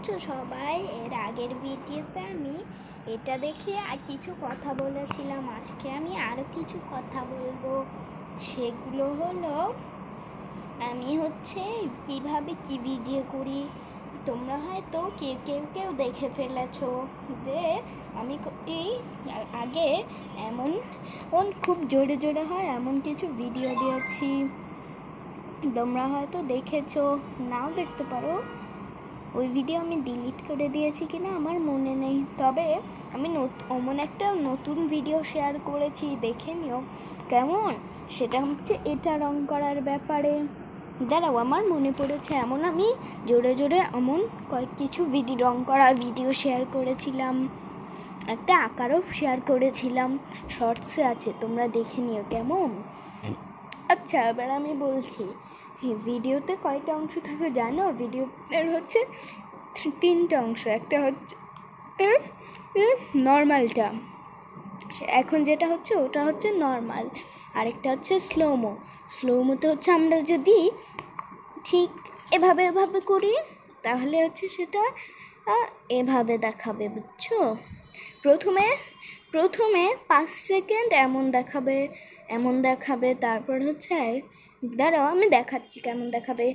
আছো সবাই? এর আগের ভিডিওতে আমি এটা দেখে আর কিছু কথা বলেছিলাম। আজকে আমি আরও কিছু কথা বলবো। সেগুলো হলো আমি কিভাবে কি ভিডিও করি। তোমরা হয়তো কেউ দেখে ফেলেছো যে আমি এই আগে এমন খুব জোরে জোরে হয় এমন কিছু ভিডিও দিয়েছি। তোমরা হয়তো দেখেছো, নাও দেখতে পারো। ওই ভিডিও আমি ডিলিট করে দিয়েছি কিনা আমার মনে নেই, তবে আমি অমন একটা নতুন ভিডিও শেয়ার করেছি, দেখে নিও কেমন। সেটা হচ্ছে এটা রং করার ব্যাপারে। দাঁড়াও, আমার মনে পড়েছে, এমন আমি জোরে জোরে এমন কিছু রং করা ভিডিও শেয়ার করেছিলাম। একটা আঁকারও শেয়ার করেছিলাম, শর্টসে আছে, তোমরা দেখে নিও কেমন। আচ্ছা, এবার আমি বলছি, ভিডিওতে কয়টা অংশ থাকে জানো? ভিডিওর হচ্ছে 3টা অংশ। একটা হচ্ছে নর্মালটা, এখন যেটা হচ্ছে ওটা হচ্ছে নর্মাল। আরেকটা হচ্ছে স্লোমোতে হচ্ছে আমরা যদি ঠিক এভাবে করি তাহলে হচ্ছে সেটা এভাবে দেখাবে, বুঝছো? প্রথমে 5 সেকেন্ড এমন দেখাবে, তারপর হচ্ছে দাঁড়াও আমি দেখাচ্ছি কেমন দেখাবে।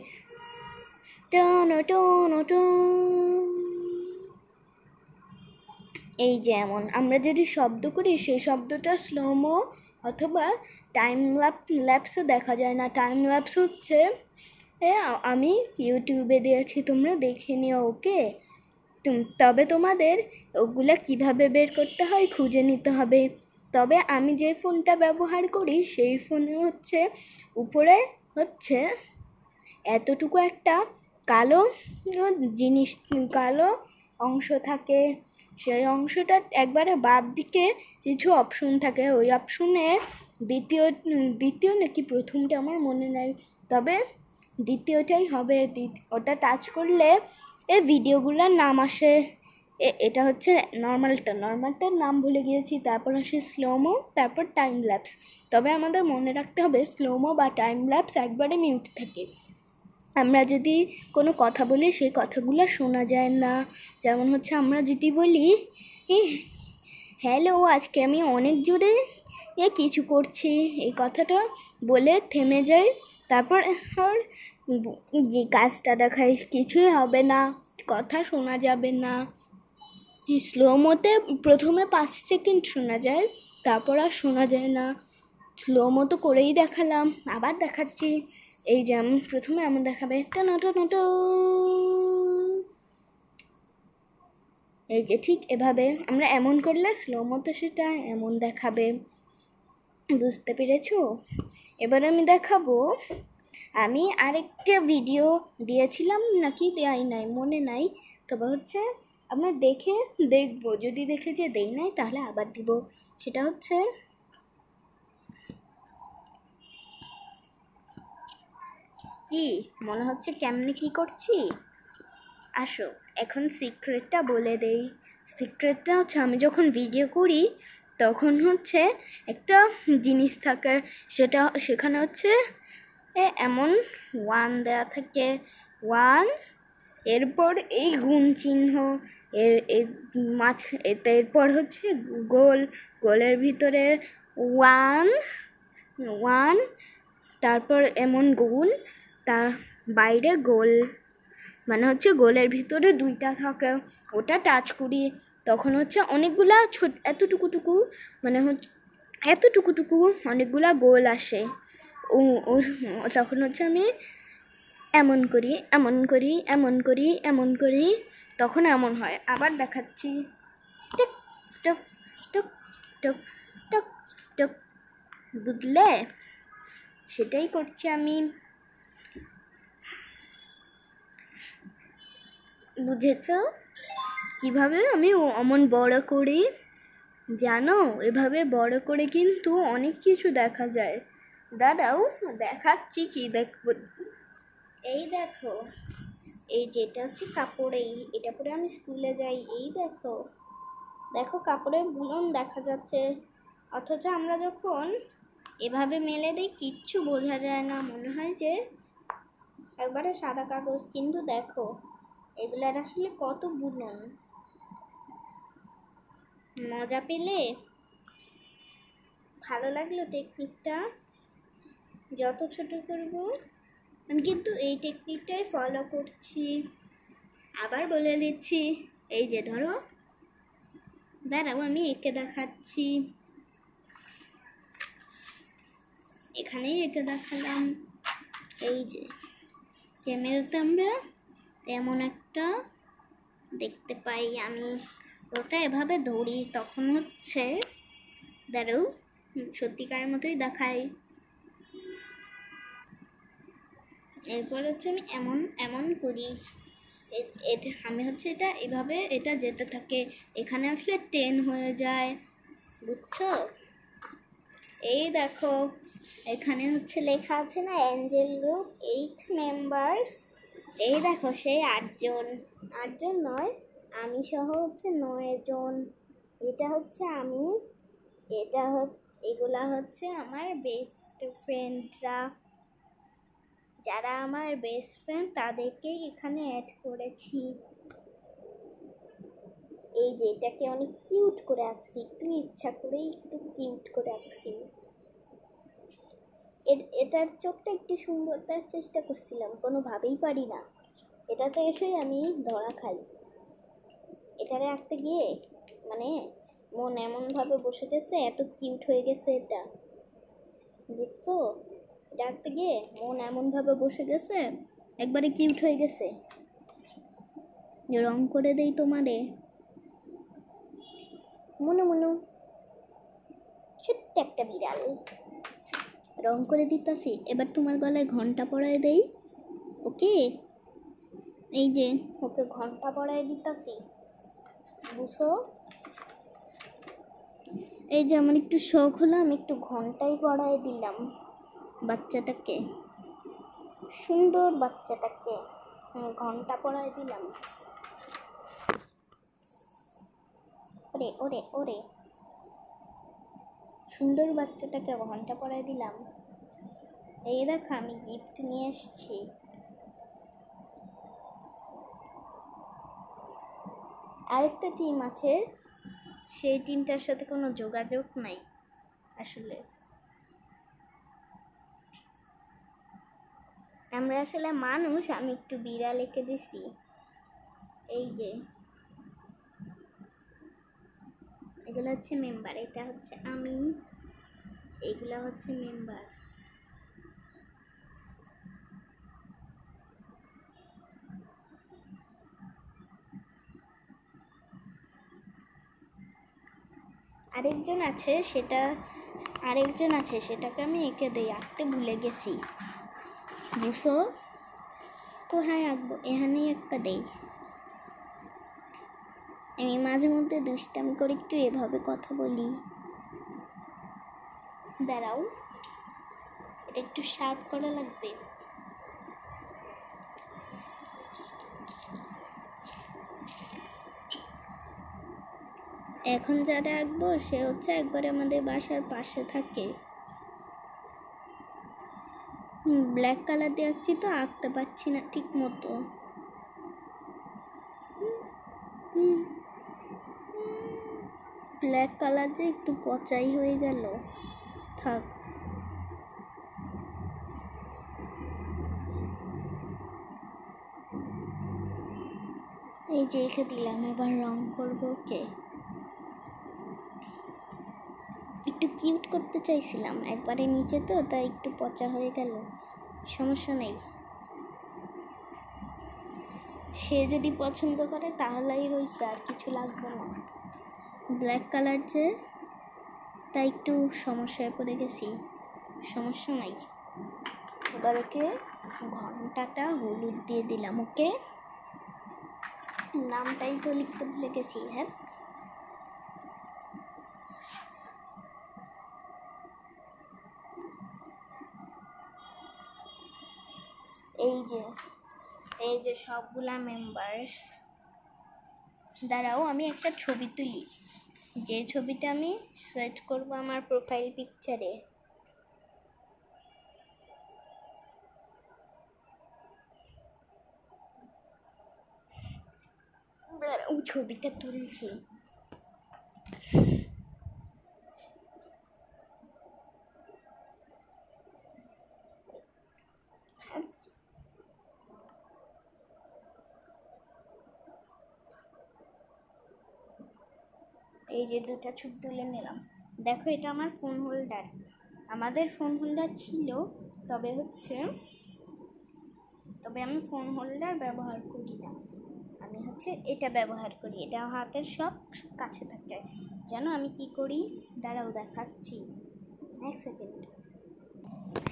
এই যে এমন আমরা যদি শব্দ করি, সেই শব্দটা স্লোমো অথবা টাইম ল্যাপসে দেখা যায় না। টাইম ল্যাপস হচ্ছে আমি ইউটিউবে দিয়েছি, তোমরা দেখে নিও, ওকে? তবে তোমাদের ওগুলা কিভাবে বের করতে হয় খুঁজে নিতে হবে। তবে আমি যে ফোনটা ব্যবহার করি সেই ফোনে হচ্ছে উপরে হচ্ছে এতটুকু একটা কালো অংশ থাকে। সেই অংশটা একবারে বাম দিকে কিছু অপশন থাকে। ওই অপশনে দ্বিতীয় নাকি প্রথমটা আমার মনে নাই, তবে দ্বিতীয়টাই হবে। ওটা করলে এই ভিডিওগুলোর নাম আসে। এটা হচ্ছে নর্মালটার নাম ভুলে গিয়েছি। তারপর আসে স্লোমো, তারপর টাইম ল্যাপস। তবে আমাদের মনে রাখতে হবে স্লোমো বা টাইম ল্যাপস একবারে মিউট থাকে। আমরা যদি কোনো কথা বলি সেই কথাগুলো শোনা যায় না। যেমন হচ্ছে আমরা যদি বলি হ্যালো, আজকে আমি অনেক জোরে কিছু করছি, এই কথাটা বলে থেমে যায়, তারপর যে কাজটা দেখায় কিছুই হবে না, কথা শোনা যাবে না। স্লোমোতে প্রথমে 5 সেকেন্ড শোনা যায়, তারপর আর শোনা যায় না। স্লোমো তো করেই দেখালাম, আবার দেখাচ্ছি। এই যে প্রথমে এমন দেখাবে, এই যে ঠিক এভাবে আমরা এমন করলে স্লোমোতে সেটা এমন দেখাবে। বুঝতে পেরেছো? এবার আমি দেখাবো, আমি আরেকটা ভিডিও দিয়েছিলাম নাকি দেয়াই নাই মনে নাই, তবে হচ্ছে আমরা দেখবো, যদি দেখে যে দেই নাই তাহলে আবার দিব। সেটা হচ্ছে কি মনে হচ্ছে কেমনে কি করছি, আসো এখন সিক্রেটটা বলে দেই। সিক্রেটটা হচ্ছে আমি যখন ভিডিও করি তখন হচ্ছে একটা জিনিস থাকে, সেখানে হচ্ছে এমন 1 দেওয়া থাকে, 1, এরপর এই গুণ চিহ্ন, এরপর হচ্ছে গোলের ভিতরে 1, তারপর এমন গুণ, তার বাইরে গোল, মানে হচ্ছে গোলের ভিতরে 2টা থাকে। ওটা টাচ করি তখন হচ্ছে অনেকগুলা এতটুকু মানে হচ্ছে এতটুকু অনেকগুলা গোল আসে। তখন হচ্ছে আমি এমন করি, তখন এমন হয়। আবার দেখাচ্ছি, টক টক টক টক টক টক, বুঝলে? সেটাই করছি আমি। বুঝেছো কিভাবে আমি অমন বড় করি? জানো, এভাবে বড় করে কিন্তু অনেক কিছু দেখা যায়। দাঁড়াও দেখাচ্ছি, কি দেখবো। এই দেখো, এই যেটা হচ্ছে কাপড়, এটা পরে আমি স্কুলে যাই। এই দেখো কাপড়ের বুনন দেখা যাচ্ছে, অথচ আমরা যখন এভাবে মেলে দিই কিচ্ছু বোঝা যায় না, মনে হয় যে একবারে সাদা কাগজ। কিন্তু দেখো এগুলার আসলে কত বুনন। মজা পেলে? ভালো লাগলো টেকনিকটা? যত ছোট করব, আমি কিন্তু এই টেকনিকটাই ফলো করছি। আবার বলে দিচ্ছি, এই যে ধরো, দাঁড়াও আমি এঁকে দেখাচ্ছি। এখানেই এঁকে দেখালাম। এই যে ক্যামেরাতে আমরা এমন একটা দেখতে পাই, আমি ওটা এভাবে ধরি, তখন হচ্ছে দাঁড়াও সত্যিকারের মতোই দেখাই। এরপর হচ্ছে আমি এমন এমন করি, আমি হচ্ছে এটা এভাবে, এটা যেতে থাকে, এখানে আসলে 10 হয়ে যায়, বুঝছো? এই দেখো এখানে হচ্ছে লেখা আছে না অ্যাঞ্জেল গ্রুপ 8 মেম্বার্স। এই দেখো সেই 8জন, 8জন নয়, আমি সহ হচ্ছে 9জন। এটা হচ্ছে আমি, এটা এগুলা হচ্ছে আমার বেস্ট ফ্রেন্ডরা। যারা আমার বেস্ট ফ্রেন্ড তাদেরকেই এখানে অ্যাড করেছি। এই যে এটাকে অনেক কিউট করে আঁকছি, একটু ইচ্ছা করেই একটু কিউট করে আঁকছি। এটার চোখটা একটু সুন্দর করার চেষ্টা করছিলাম, কোনোভাবেই পারি না। এটাতে এসেই আমি ধরা খাই। এটারে আঁকতে গিয়ে মানে মন এমনভাবে বসে গেছে, এত কিউট হয়ে গেছে এটা, বুঝছো? এটা আঁকতে গিয়ে মন এমনভাবে বসে গেছে, একবারে কিউট হয়ে গেছে। রং করে দেই তোমারে। মনু মনু ছোট্ট একটা বিড়াল, রং করে দিতেছি। এবার তোমার গলায় ঘন্টা পরায় দেই, ওকে? এই যে ওকে ঘন্টা পরায় দিতেছি, বুঝো? এই যে আমার একটু শখ হলো, আমি একটু ঘন্টাই পরায় দিলাম বাচ্চাটাকে, সুন্দর বাচ্চাটাকে ঘন্টা পরায় দিলাম। ওরে ওরে ওরে, সুন্দর বাচ্চাটাকে ঘন্টা পরায় দিলাম। এই দেখো আমি গিফট নিয়ে এসেছি। আরেকটা টিম আছে, সেই টিমটার সাথে কোনো যোগাযোগ নাই আসলে। আমরা আসলে মানুষ, আমি একটু বিড়াল এঁকে দিছি। এই যে এগুলো হচ্ছে মেম্বার, এটা হচ্ছে আমি, এগুলা হচ্ছে মেম্বার। আরেকজন আছে সেটাকে আমি এঁকে দেই, আঁকতে ভুলে গেছি, বুঝছো? কোথায় আঁকবো, এখানেই একটা দেই। আমি মাঝে মধ্যে দুষ্টামি করে একটু এভাবে কথা বলি। দাঁড়াও, এটা একটু শার্প করা লাগবে। এখন যারা আঁকবো সে হচ্ছে একবারে আমাদের বাসার পাশে থাকে। ব্ল্যাক কালার দিয়ে আঁকছি তো আঁকতে পারছি না ঠিক মতো। ব্ল্যাক কালার যে একটু পচাই হয়ে গেল, থাক। এই যে এঁকে দিলাম, এবার রং করবো। ওকে, একটু কিউট করতে চাইছিলাম, একবারে নিচে তো তাই একটু পচা হয়ে গেল, সমস্যা নেই। সে যদি পছন্দ করে তাহলেই হয়েছে, আর কিছু লাগবে না। ব্ল্যাক কালার যে, তাই একটু সমস্যায় পড়ে গেছি, সমস্যা নাই। এবার ওকে ঘন্টাটা হলুদ দিয়ে দিলাম। ওকে, নামটাই তো লিখতে ভুলে গেছি। হ্যাঁ, এই যে সবগুলা মেম্বার্স। দাঁড়াও আমি একটা ছবি তুলি, যে ছবিটা আমি সেট করব আমার প্রোফাইল পিকচারে। ও ছবিটা তুলছি। এই যে দুটা ছবি তুলে নিলাম। দেখো এটা আমার ফোন হোল্ডার। আমাদের ফোন হোল্ডার ছিল, তবে আমি ফোন হোল্ডার ব্যবহার করি না। আমি এটা ব্যবহার করি। এটা হাতের সব কাছে থাকে। জানো আমি কি করি? দাঁড়াও দেখাচ্ছি। 1 সেকেন্ড।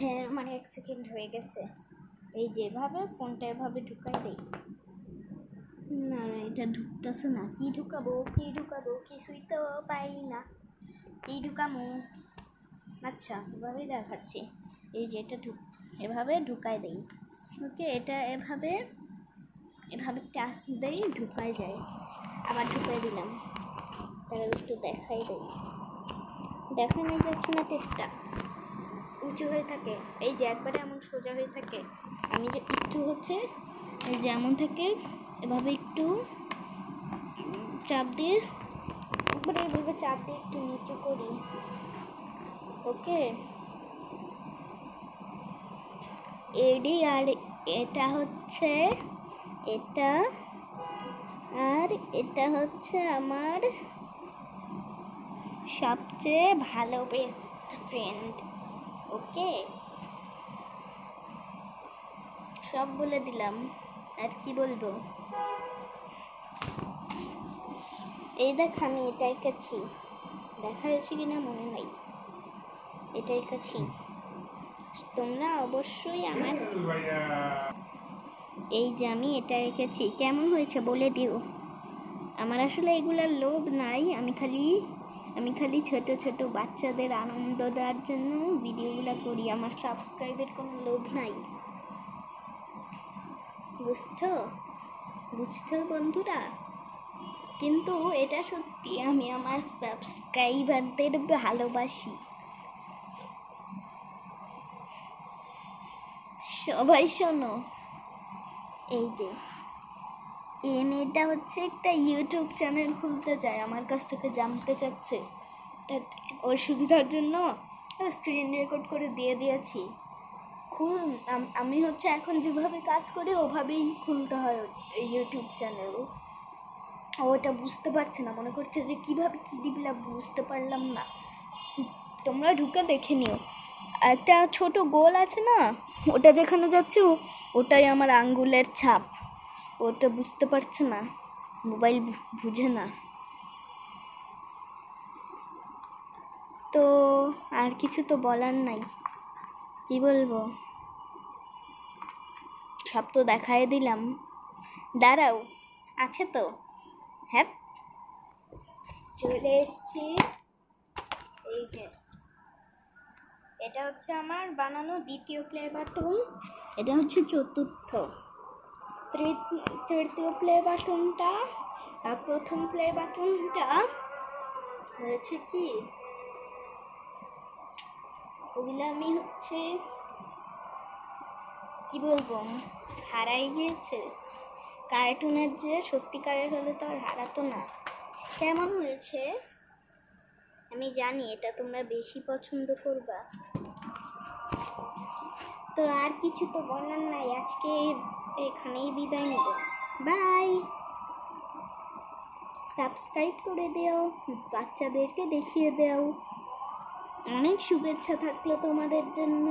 হ্যাঁ আমার 1 সেকেন্ড হয়ে গেছে। এই যেভাবে ফোনটা এভাবে ঢুকাই দেই। না এটা ঢুকতেছে না। কি ঢুকাবো কিছুই তো পাই না। কি ঢুকামো? আচ্ছা এভাবেই দেখাচ্ছি। এই যে এটা এভাবে ঢুকাই দেই। ওকে, এটা এভাবে টাচ দেই, ঢুকাই যায়। আবার ঢুকাই দিলাম। তাহলে একটু দেখাই দেই। দেখানো যাচ্ছে না, টেপটা উঁচু হয়ে থাকে। এই যে একবারে এমন সোজা হয়ে থাকে। আমি যে একটু এই যে এমন থাকে, এভাবে একটু চাপ দিয়ে উপরে এভাবে চাপ দিয়ে একটু নিচু করি। ওকে, এডি আর এটা এটা আর এটা আমার সবচেয়ে ভালো বেস্ট ফ্রেন্ড। ওকে, সব বলে দিলাম। আর কি বলবো? এই দেখ আমি এটা এঁকেছি। দেখা হয়েছে কিনা মনে নাই। এটা এঁকেছি। তোমরা অবশ্যই আমার এই যে আমি এটা এঁকেছি, কেমন হয়েছে বলে দিও। আমার আসলে এগুলার লোভ নাই। আমি খালি ছোট ছোট বাচ্চাদের আনন্দ দেওয়ার জন্য ভিডিওগুলো করি। আমার সাবস্ক্রাইবের কোনো লোভ নাই। বুঝছো বন্ধুরা? কিন্তু এটা সত্যি, আমি আমার সাবস্ক্রাইবারদের ভালোবাসি। সবাই শোনো, এই যে এই মেয়েটা একটা ইউটিউব চ্যানেল খুলতে চায়, আমার কাছ থেকে জানতে চাচ্ছে। ওর সুবিধার জন্য স্ক্রিন রেকর্ড করে দিয়ে দিয়েছি। আমি এখন যেভাবে কাজ করি ওভাবেই খুলতে হয় ইউটিউব চ্যানেল। ওটা বুঝতে পারছে না, মনে করছে যে কিভাবে কি দিবলা, বুঝতে পারলাম না। তোমরা ঢুকে দেখে নিও। একটা ছোট গোল আছে না, ওটা যেখানে যাচ্ছে ওটাই আমার আঙ্গুলের ছাপ। ওটা বুঝতে পারছে না, মোবাইল বুঝে না। তো আর কিছু তো বলার নাই। কি বলবো? সব তো দেখাই দিলাম। দাঁড়াও, আছে তো। হ্যাঁ, চলে এসছি। এই যে এটা আমার বানানো দ্বিতীয় প্লে বাটন। এটা চতুর্থ। তৃতীয় প্লে বাটনটা আর প্রথম প্লে বাটনটা হয়েছে কি, ওগুলো আমি কি বলবো, হারাই গিয়েছে। কার্টুনের যে সত্যিকারের হলে তো আর হারাতো না। কেমন হয়েছে আমি জানি, এটা তোমরা বেশি পছন্দ করবা। তো আর কিছু তো বলার নাই। আজকে এখানেই বিদায় নেব। বাই। সাবস্ক্রাইব করে দিও, বাচ্চাদেরকে দেখিয়ে দাও। অনেক শুভেচ্ছা থাকলো তোমাদের জন্য।